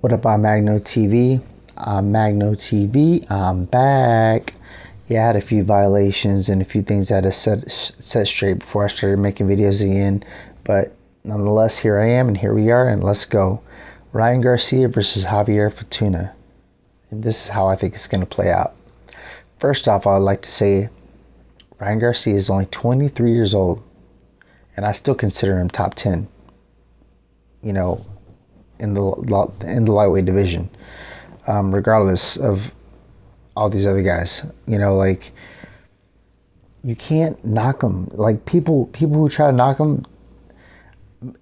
What up, I'm Magno TV? I'm Magno TV. I'm back. Yeah, I had a few violations and a few things I had to set straight before I started making videos again. But nonetheless, here I am and here we are, and let's go. Ryan Garcia versus Javier Fortuna. And this is how I think it's going to play out. First off, I'd like to say Ryan Garcia is only 23 years old, and I still consider him top 10. You know, in the lightweight division, regardless of all these other guys. Like, you can't knock him. Like, people who try to knock him,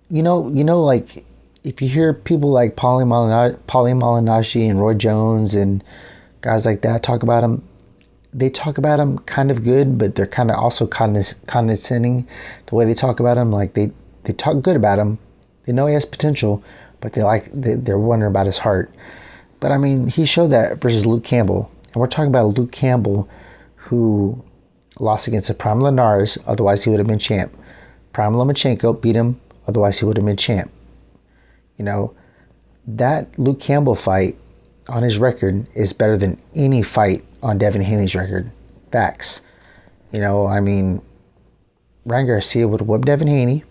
like, if you hear people like Paulie Malignaggi and Roy Jones and guys like that talk about him, they talk about him kind of good, but they're kind of also condescending the way they talk about him. Like, they talk good about him. They know he has potential, but they're wondering about his heart. But I mean, he showed that versus Luke Campbell, and we're talking about Luke Campbell, who lost against a Prime Linares, otherwise he would have been champ. Prime Lomachenko beat him, otherwise he would have been champ. That Luke Campbell fight on his record is better than any fight on Devin Haney's record. Facts. Ryan Garcia would have whooped Devin Haney.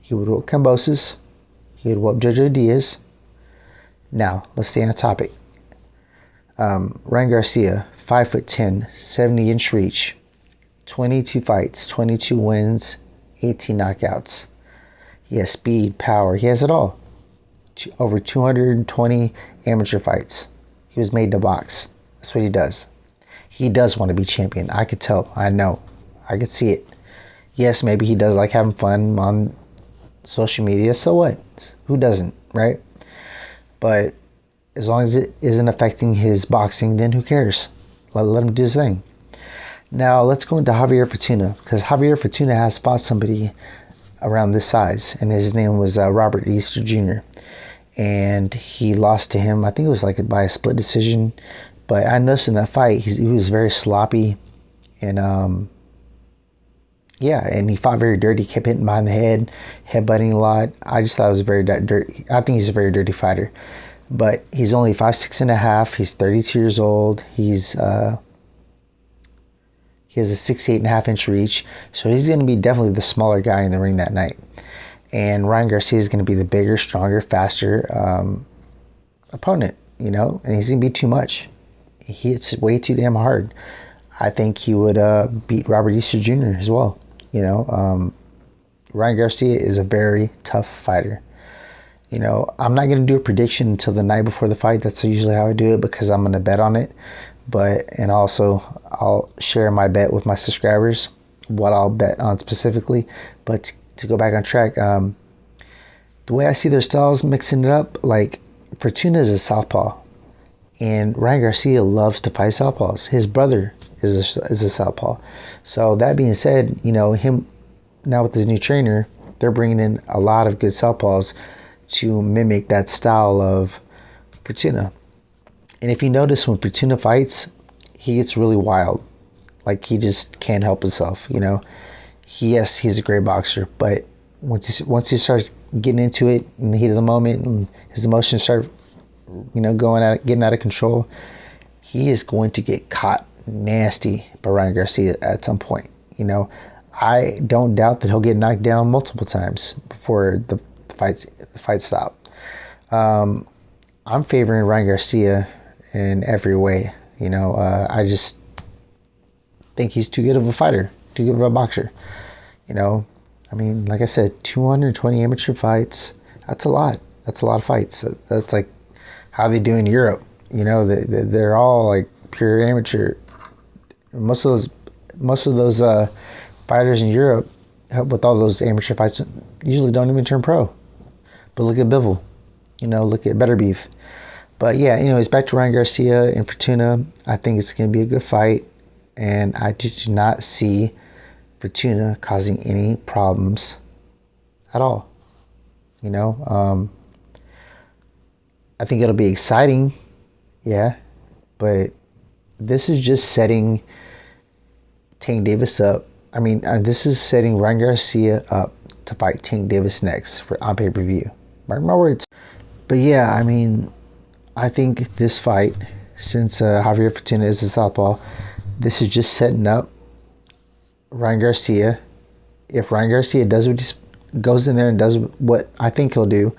He would whoop Kambosos. He would whoop Jojo Diaz. Now, let's stay on topic. Ryan Garcia, 5'10", 70-inch reach, 22 fights, 22 wins, 18 knockouts. He has speed, power. He has it all. Over 220 amateur fights. He was made to box. That's what he does. He does want to be champion. I could tell. I know. I could see it. Yes, maybe he does like having fun on social media. So what? Who doesn't, right? But as long as it isn't affecting his boxing, then who cares? Let him do his thing. Now let's go into Javier Fortuna, because Javier Fortuna has fought somebody around this size, and his name was Robert Easter Jr. And he lost to him. I think it was like by a split decision. But I noticed in that fight he was very sloppy, and and he fought very dirty. He kept hitting behind the head, headbutting a lot. I just thought it was very dirty. I think he's a very dirty fighter. But he's only 5'6" and a half. He's 32 years old. He has a 68.5-inch reach. So he's going to be definitely the smaller guy in the ring that night. And Ryan Garcia is going to be the bigger, stronger, faster opponent, and he's going to be too much. It's way too damn hard. I think he would beat Robert Easter Jr. as well. Ryan Garcia is a very tough fighter. I'm not going to do a prediction until the night before the fight. That's usually how I do it, because I'm going to bet on it. And also I'll share my bet with my subscribers, what I'll bet on specifically. But to go back on track, the way I see their styles mixing it up, like Fortuna is a southpaw, and Ryan Garcia loves to fight southpaws. His brother is a southpaw. So that being said, him now with his new trainer, they're bringing in a lot of good southpaws to mimic that style of Fortuna. And if you notice, when Fortuna fights, he gets really wild. Like, he just can't help himself. He's a great boxer, but once he starts getting into it in the heat of the moment and his emotions start, getting out of control, he is going to get caught nasty by Ryan Garcia at some point. I don't doubt that he'll get knocked down multiple times before the fight stop. I'm favoring Ryan Garcia in every way. I just think he's too good of a fighter, too good of a boxer. Like I said, 220 amateur fights. That's a lot. That's a lot of fights. That's like how they do in Europe. They're all like pure amateur. Most of those fighters in Europe with all those amateur fights usually don't even turn pro. But look at Bivol. Look at Better Beef. But yeah, anyways, back to Ryan Garcia and Fortuna. I think it's going to be a good fight, and I just do not see Fortuna causing any problems at all. I think it'll be exciting, yeah, but this is just setting Tank Davis up. This is setting Ryan Garcia up to fight Tank Davis next on pay-per-view. Mark my words. But yeah, I think this fight, since Javier Fortuna is a southpaw, this is just setting up Ryan Garcia. If Ryan Garcia does what goes in there and does what I think he'll do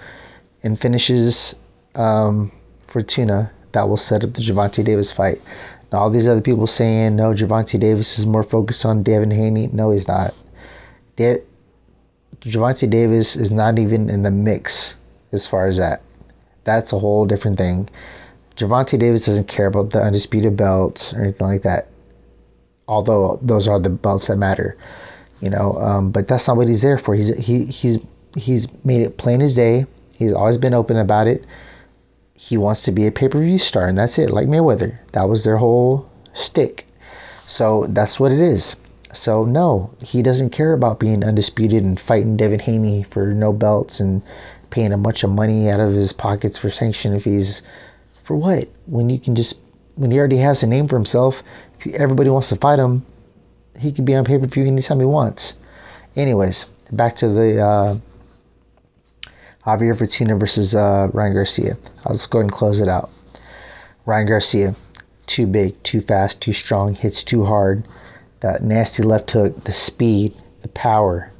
and finishes Fortuna, that will set up the Gervonta Davis fight. Now, all these other people saying, no, Gervonta Davis is more focused on Devin Haney. No, he's not. Gervonta Davis is not even in the mix as far as that. That's a whole different thing. Gervonta Davis doesn't care about the undisputed belts or anything like that. Although those are the belts that matter, but that's not what he's there for. He's made it plain as day. He's always been open about it. He wants to be a pay-per-view star, and that's it. Like Mayweather, that was their whole shtick. So that's what it is. So no, he doesn't care about being undisputed and fighting Devin Haney for no belts and paying a bunch of money out of his pockets for sanction fees. For what? When he already has a name for himself, if everybody wants to fight him, he can be on pay-per-view anytime he wants. Anyways, back to the Javier Fortuna versus Ryan Garcia. I'll just go ahead and close it out. Ryan Garcia, too big, too fast, too strong, hits too hard. That nasty left hook, the speed, the power,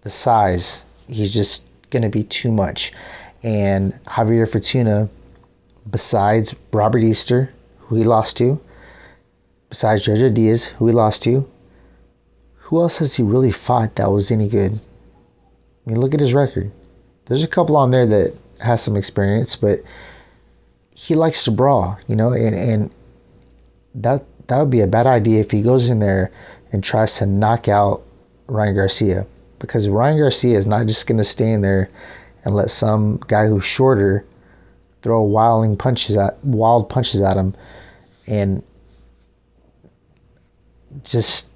the size. He's just going to be too much. And Javier Fortuna, besides Robert Easter, who he lost to, besides Jojo Diaz, who he lost to, who else has he really fought that was any good? I mean, look at his record. There's a couple on there that has some experience, but he likes to brawl, and that would be a bad idea if he goes in there and tries to knock out Ryan Garcia, because Ryan Garcia is not just going to stay in there and let some guy who's shorter throw wild punches at him and just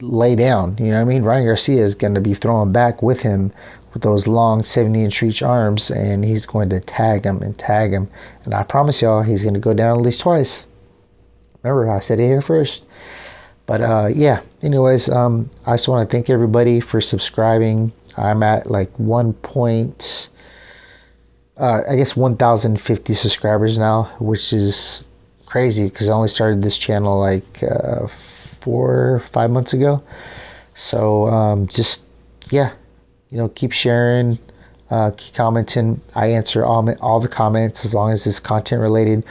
lay down. You know what I mean? Ryan Garcia is going to be throwing back with him with those long 70-inch reach arms, and he's going to tag him. And I promise y'all, he's going to go down at least twice. Remember, I said it here first. But yeah, anyways, I just want to thank everybody for subscribing. I'm at like 1,050 subscribers now, which is crazy because I only started this channel like 4 or 5 months ago. So keep sharing, keep commenting. I answer all the comments as long as it's content related.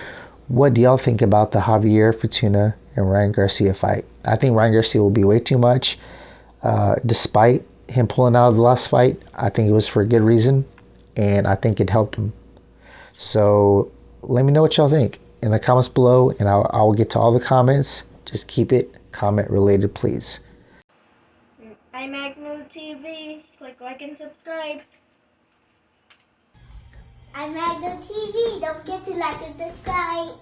What do y'all think about the Javier Fortuna and Ryan Garcia fight? I think Ryan Garcia will be way too much. Despite him pulling out of the last fight, I think it was for a good reason, and I think it helped him. So let me know what y'all think in the comments below, and I will get to all the comments. Just keep it comment related, please. I'm Magno TV. Click like and subscribe. I'm Magno TV. Don't forget to like and subscribe.